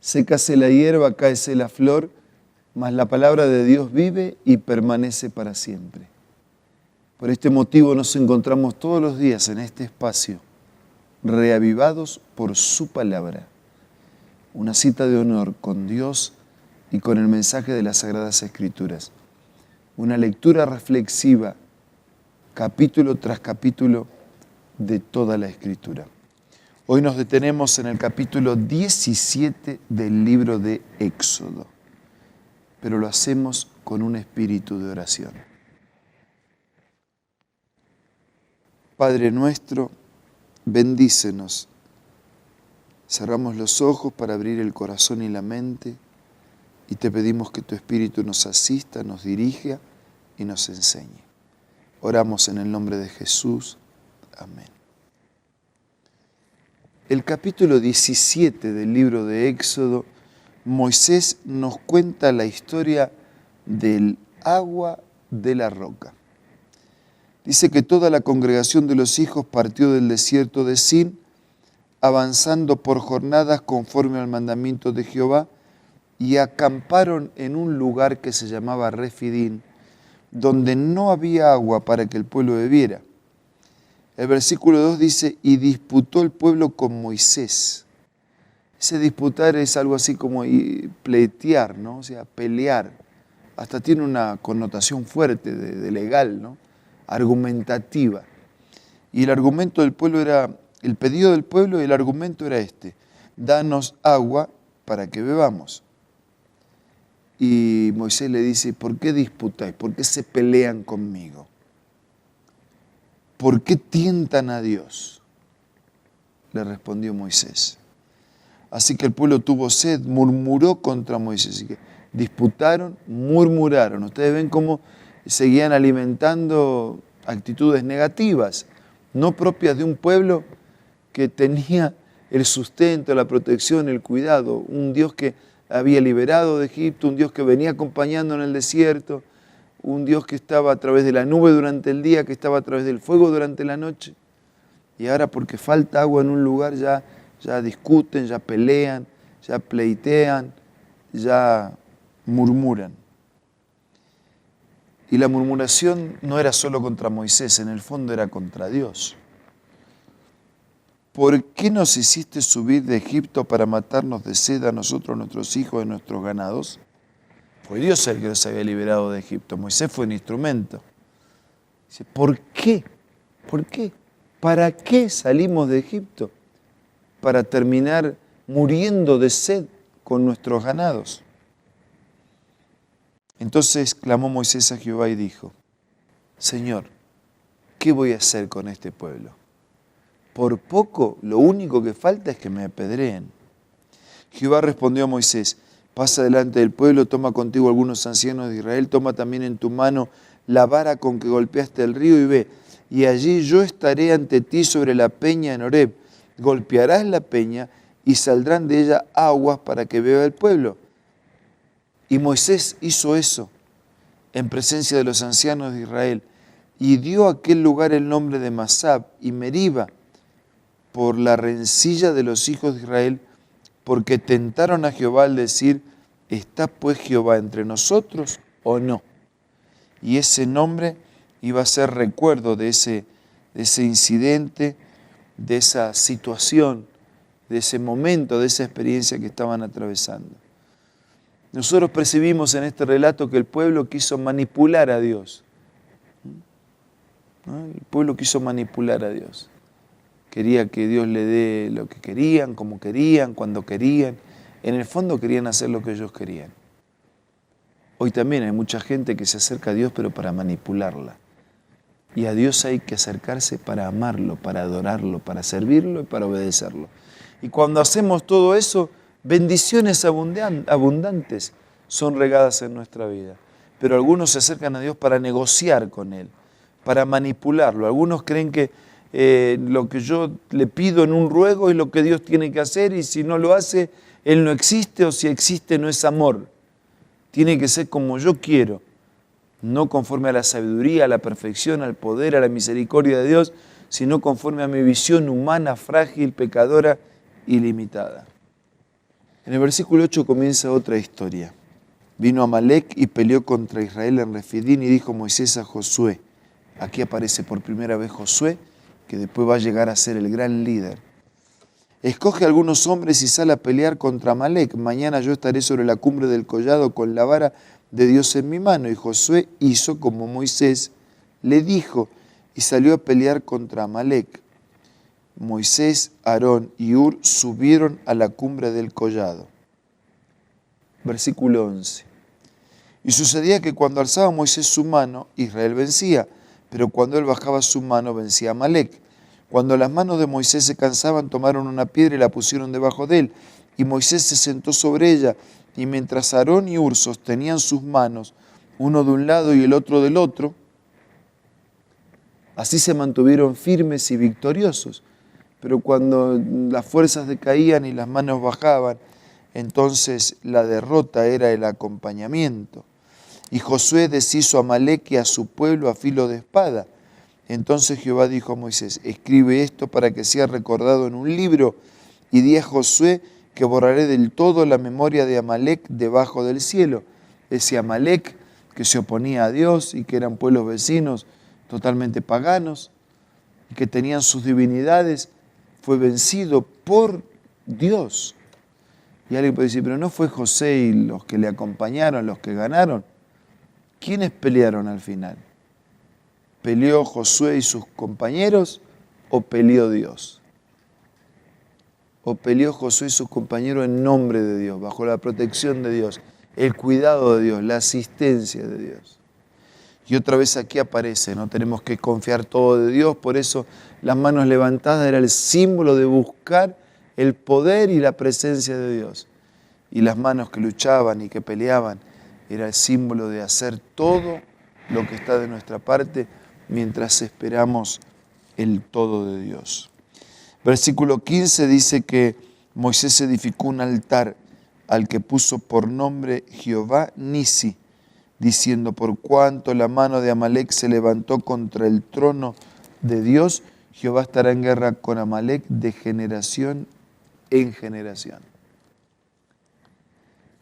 Sécase la hierba, cáese la flor, mas la palabra de Dios vive y permanece para siempre. Por este motivo nos encontramos todos los días en este espacio, reavivados por su palabra. Una cita de honor con Dios y con el mensaje de las Sagradas Escrituras. Una lectura reflexiva, capítulo tras capítulo, de toda la Escritura. Hoy nos detenemos en el capítulo 17 del libro de Éxodo, pero lo hacemos con un espíritu de oración. Padre nuestro, bendícenos. Cerramos los ojos para abrir el corazón y la mente y te pedimos que tu Espíritu nos asista, nos dirija y nos enseñe. Oramos en el nombre de Jesús. Amén. El capítulo 17 del libro de Éxodo, Moisés nos cuenta la historia del agua de la roca. Dice que toda la congregación de los hijos partió del desierto de Sin, avanzando por jornadas conforme al mandamiento de Jehová, y acamparon en un lugar que se llamaba Refidín, donde no había agua para que el pueblo bebiera. El versículo 2 dice, y disputó el pueblo con Moisés. Ese disputar es algo así como pleitear, ¿no? O sea, pelear. Hasta tiene una connotación fuerte de legal, ¿no? Argumentativa. Y el argumento del pueblo era, el pedido del pueblo y el argumento era este, danos agua para que bebamos. Y Moisés le dice, ¿por qué disputáis? ¿Por qué se pelean conmigo? ¿Por qué tientan a Dios? Le respondió Moisés. Así que el pueblo tuvo sed, murmuró contra Moisés. Así que disputaron, murmuraron. Ustedes ven cómo seguían alimentando actitudes negativas, no propias de un pueblo que tenía el sustento, la protección, el cuidado. Un Dios que había liberado de Egipto, un Dios que venía acompañando en el desierto, un Dios que estaba a través de la nube durante el día, que estaba a través del fuego durante la noche. Y ahora porque falta agua en un lugar ya discuten, ya pelean, ya pleitean, ya murmuran. Y la murmuración no era solo contra Moisés, en el fondo era contra Dios. ¿Por qué nos hiciste subir de Egipto para matarnos de sed a nosotros, nuestros hijos y nuestros ganados? Fue Dios el que nos había liberado de Egipto. Moisés fue un instrumento. Dice, ¿por qué? ¿Por qué? ¿Para qué salimos de Egipto? Para terminar muriendo de sed con nuestros ganados. Entonces clamó Moisés a Jehová y dijo, Señor, ¿qué voy a hacer con este pueblo? Por poco, lo único que falta es que me apedreen. Jehová respondió a Moisés, pasa delante del pueblo, toma contigo algunos ancianos de Israel, toma también en tu mano la vara con que golpeaste el río y ve, y allí yo estaré ante ti sobre la peña en Horeb. Golpearás la peña y saldrán de ella aguas para que beba el pueblo. Y Moisés hizo eso en presencia de los ancianos de Israel y dio a aquel lugar el nombre de Masab y Meriba por la rencilla de los hijos de Israel, porque tentaron a Jehová al decir, ¿está pues Jehová entre nosotros o no? Y ese nombre iba a ser recuerdo de ese incidente, de esa situación, de ese momento, de esa experiencia que estaban atravesando. Nosotros percibimos en este relato que el pueblo quiso manipular a Dios. ¿No? El pueblo quiso manipular a Dios. Quería que Dios le dé lo que querían, como querían, cuando querían. En el fondo querían hacer lo que ellos querían. Hoy también hay mucha gente que se acerca a Dios pero para manipularla. Y a Dios hay que acercarse para amarlo, para adorarlo, para servirlo y para obedecerlo. Y cuando hacemos todo eso, bendiciones abundantes son regadas en nuestra vida. Pero algunos se acercan a Dios para negociar con Él, para manipularlo. Algunos creen que lo que yo le pido en un ruego es lo que Dios tiene que hacer y si no lo hace, Él no existe o si existe no es amor. Tiene que ser como yo quiero, no conforme a la sabiduría, a la perfección, al poder, a la misericordia de Dios, sino conforme a mi visión humana, frágil, pecadora y limitada. En el versículo 8 comienza otra historia. Vino Amalec y peleó contra Israel en Refidín y dijo Moisés a Josué. Aquí aparece por primera vez Josué, que después va a llegar a ser el gran líder. Escoge algunos hombres y sal a pelear contra Amalec. Mañana yo estaré sobre la cumbre del collado con la vara de Dios en mi mano. Y Josué hizo como Moisés le dijo y salió a pelear contra Amalec. Moisés, Aarón y Hur subieron a la cumbre del collado. Versículo 11. Y sucedía que cuando alzaba Moisés su mano, Israel vencía, pero cuando él bajaba su mano, vencía a Amalec. Cuando las manos de Moisés se cansaban, tomaron una piedra y la pusieron debajo de él, y Moisés se sentó sobre ella, y mientras Aarón y Hur sostenían sus manos, uno de un lado y el otro del otro, así se mantuvieron firmes y victoriosos. Pero cuando las fuerzas decaían y las manos bajaban, entonces la derrota era el acompañamiento. Y Josué deshizo a Amalec y a su pueblo a filo de espada. Entonces Jehová dijo a Moisés, escribe esto para que sea recordado en un libro, y di a Josué que borraré del todo la memoria de Amalec debajo del cielo. Ese Amalec que se oponía a Dios y que eran pueblos vecinos totalmente paganos, y que tenían sus divinidades, fue vencido por Dios. Y alguien puede decir, pero ¿no fue José y los que le acompañaron, los que ganaron? ¿Quiénes pelearon al final? ¿Peleó Josué y sus compañeros o peleó Dios? ¿O peleó Josué y sus compañeros en nombre de Dios, bajo la protección de Dios, el cuidado de Dios, la asistencia de Dios? Y otra vez aquí aparece, no tenemos que confiar todo de Dios, por eso las manos levantadas era el símbolo de buscar el poder y la presencia de Dios. Y las manos que luchaban y que peleaban era el símbolo de hacer todo lo que está de nuestra parte mientras esperamos el todo de Dios. Versículo 15 dice que Moisés edificó un altar al que puso por nombre Jehová Nisi, diciendo, por cuanto la mano de Amalec se levantó contra el trono de Dios, Jehová estará en guerra con Amalec de generación en generación.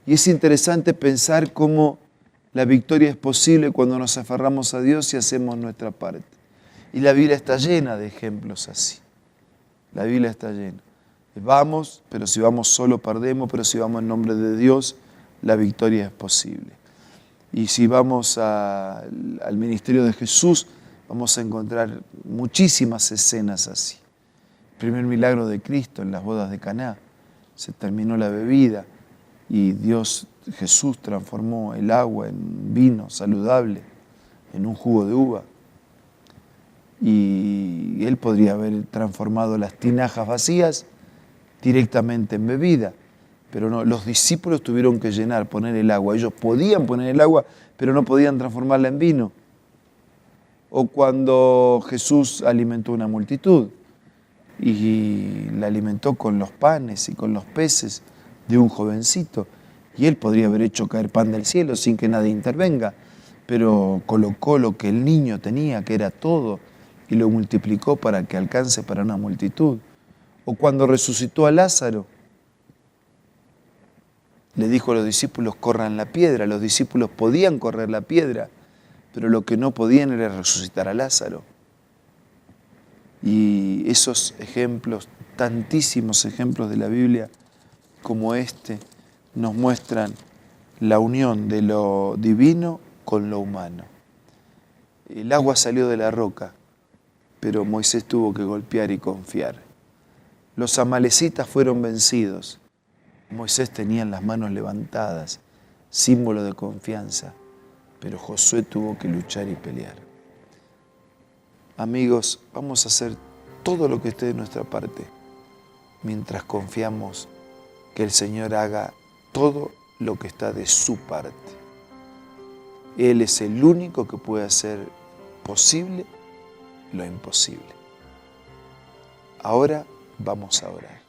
Y es interesante pensar cómo la victoria es posible cuando nos aferramos a Dios y hacemos nuestra parte. Y la Biblia está llena de ejemplos así. La Biblia está llena. Vamos, pero si vamos solo perdemos, pero si vamos en nombre de Dios, la victoria es posible. Y si vamos al ministerio de Jesús, vamos a encontrar muchísimas escenas así. El primer milagro de Cristo en las bodas de Caná, se terminó la bebida y Jesús transformó el agua en vino saludable, en un jugo de uva. Y Él podría haber transformado las tinajas vacías directamente en bebida. Pero no, los discípulos tuvieron que poner el agua. Ellos podían poner el agua, pero no podían transformarla en vino. O cuando Jesús alimentó una multitud y la alimentó con los panes y con los peces de un jovencito. Y él podría haber hecho caer pan del cielo sin que nadie intervenga, pero colocó lo que el niño tenía, que era todo, y lo multiplicó para que alcance para una multitud. O cuando resucitó a Lázaro, le dijo a los discípulos, corran la piedra. Los discípulos podían correr la piedra, pero lo que no podían era resucitar a Lázaro. Y esos ejemplos, tantísimos ejemplos de la Biblia como este, nos muestran la unión de lo divino con lo humano. El agua salió de la roca, pero Moisés tuvo que golpear y confiar. Los amalecitas fueron vencidos. Moisés tenía las manos levantadas, símbolo de confianza, pero Josué tuvo que luchar y pelear. Amigos, vamos a hacer todo lo que esté de nuestra parte mientras confiamos que el Señor haga todo lo que está de su parte. Él es el único que puede hacer posible lo imposible. Ahora vamos a orar.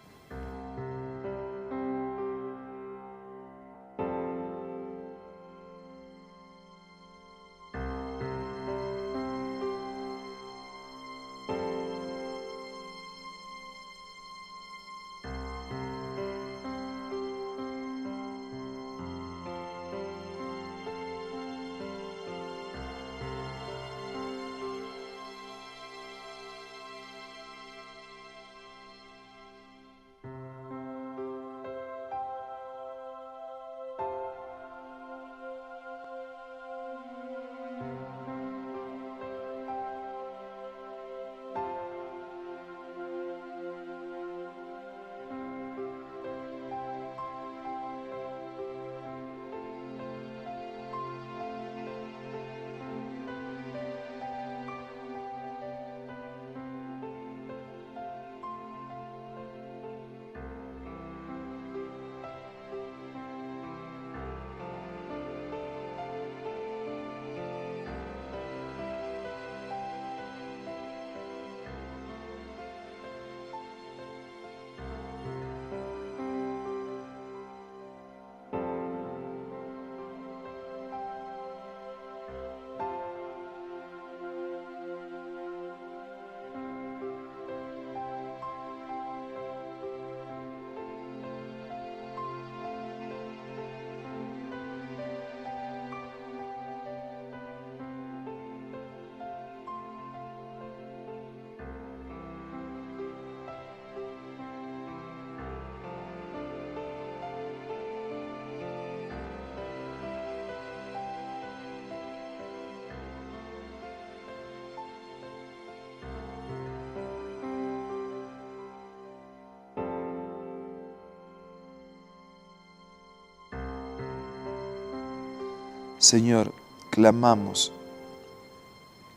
Señor, clamamos,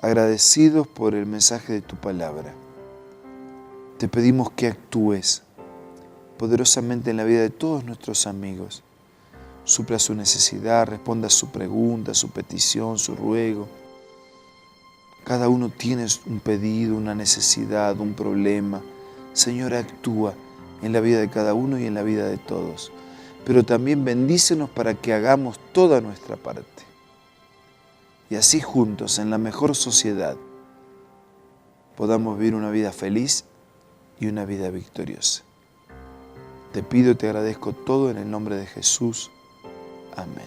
agradecidos por el mensaje de tu palabra. Te pedimos que actúes poderosamente en la vida de todos nuestros amigos. Supla su necesidad, responda a su pregunta, su petición, su ruego. Cada uno tiene un pedido, una necesidad, un problema. Señor, actúa en la vida de cada uno y en la vida de todos. Pero también bendícenos para que hagamos toda nuestra parte. Y así juntos, en la mejor sociedad, podamos vivir una vida feliz y una vida victoriosa. Te pido y te agradezco todo en el nombre de Jesús. Amén.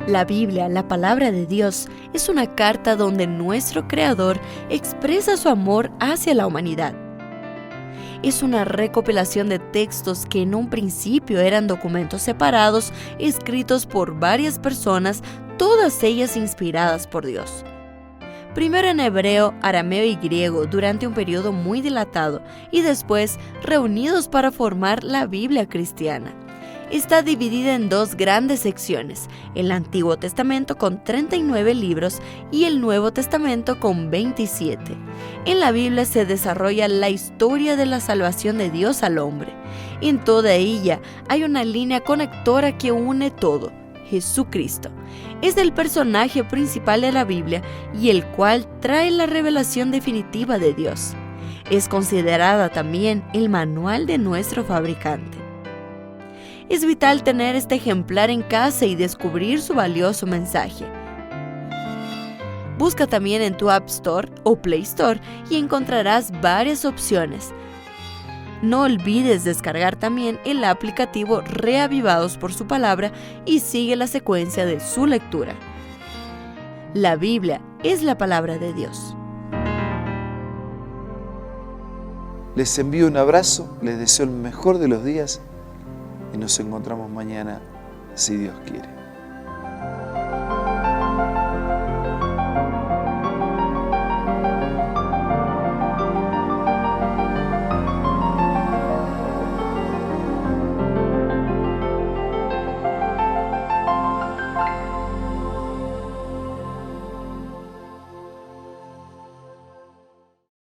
La Biblia, la palabra de Dios, es una carta donde nuestro Creador expresa su amor hacia la humanidad. Es una recopilación de textos que en un principio eran documentos separados, escritos por varias personas, todas ellas inspiradas por Dios. Primero en hebreo, arameo y griego durante un periodo muy dilatado y después reunidos para formar la Biblia cristiana. Está dividida en dos grandes secciones, el Antiguo Testamento con 39 libros y el Nuevo Testamento con 27. En la Biblia se desarrolla la historia de la salvación de Dios al hombre. En toda ella hay una línea conectora que une todo: Jesucristo. Es el personaje principal de la Biblia y el cual trae la revelación definitiva de Dios. Es considerada también el manual de nuestro fabricante. Es vital tener este ejemplar en casa y descubrir su valioso mensaje. Busca también en tu App Store o Play Store y encontrarás varias opciones. No olvides descargar también el aplicativo Reavivados por su palabra y sigue la secuencia de su lectura. La Biblia es la palabra de Dios. Les envío un abrazo, les deseo el mejor de los días y nos encontramos mañana, si Dios quiere.